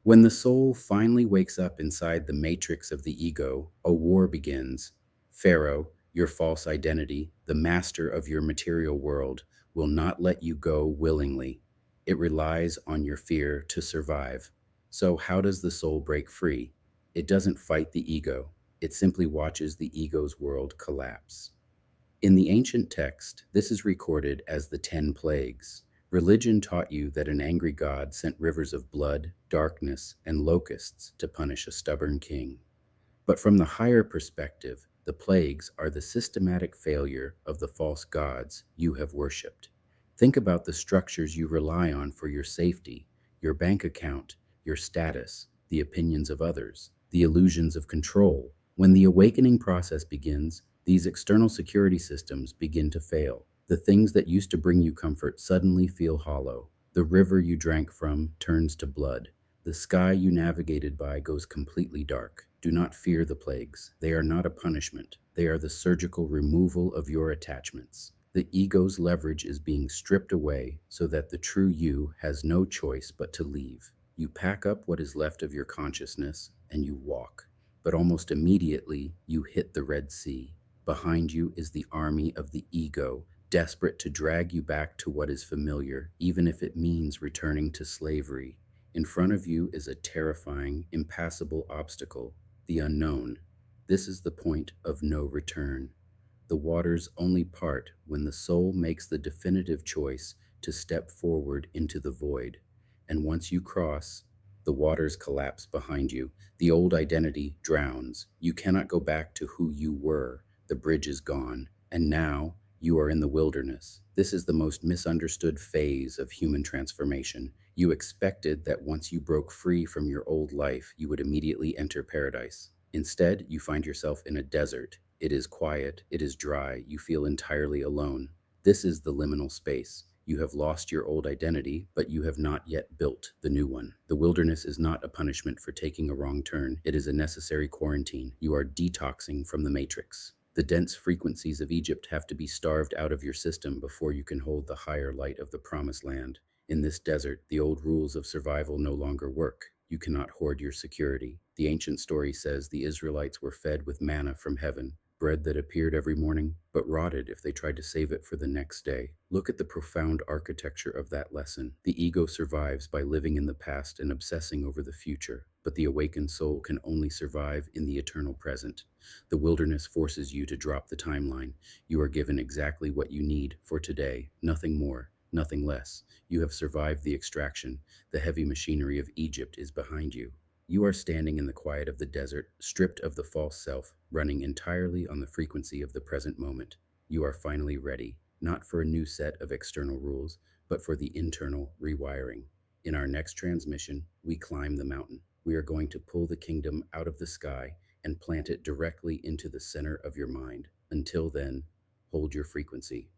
When the soul finally wakes up inside the matrix of the ego, a war begins. Pharaoh, your false identity, the master of your material world, will not let you go willingly. It relies on your fear to survive. So, how does the soul break free? It doesn't fight the ego, it simply watches the ego's world collapse. In the ancient text, this is recorded as the 10 plagues. Religion taught you that an angry god sent rivers of blood, darkness, and locusts to punish a stubborn king. But from the higher perspective, the plagues are the systematic failure of the false gods you have worshipped. Think about the structures you rely on for your safety, your bank account, your status, the opinions of others, the illusions of control. When the awakening process begins, these external security systems begin to fail. The things that used to bring you comfort suddenly feel hollow. The river you drank from turns to blood. The sky you navigated by goes completely dark. Do not fear the plagues. They are not a punishment. They are the surgical removal of your attachments. The ego's leverage is being stripped away so that the true you has no choice but to leave. You pack up what is left of your consciousness and you walk. But almost immediately, you hit the Red Sea. Behind you is the army of the ego, desperate to drag you back to what is familiar, even if it means returning to slavery. In front of you is a terrifying, impassable obstacle, the unknown. This is the point of no return. The waters only part when the soul makes the definitive choice to step forward into the void. And once you cross, the waters collapse behind you. The old identity drowns. You cannot go back to who you were. The bridge is gone. And now you are in the wilderness. This is the most misunderstood phase of human transformation. You expected that once you broke free from your old life, you would immediately enter paradise. Instead, you find yourself in a desert. It is quiet, it is dry, you feel entirely alone. This is the liminal space. You have lost your old identity, but you have not yet built the new one. The wilderness is not a punishment for taking a wrong turn. It is a necessary quarantine. You are detoxing from the matrix. The dense frequencies of Egypt have to be starved out of your system before you can hold the higher light of the promised land. In this desert, the old rules of survival no longer work. You cannot hoard your security. The ancient story says the Israelites were fed with manna from heaven, bread that appeared every morning, but rotted if they tried to save it for the next day. Look at the profound architecture of that lesson. The ego survives by living in the past and obsessing over the future, but the awakened soul can only survive in the eternal present. The wilderness forces you to drop the timeline. You are given exactly what you need for today, nothing more, nothing less. You have survived the extraction. The heavy machinery of Egypt is behind you. You are standing in the quiet of the desert, stripped of the false self, running entirely on the frequency of the present moment. You are finally ready, not for a new set of external rules, but for the internal rewiring. In our next transmission, we climb the mountain. We are going to pull the kingdom out of the sky and plant it directly into the center of your mind. Until then, hold your frequency.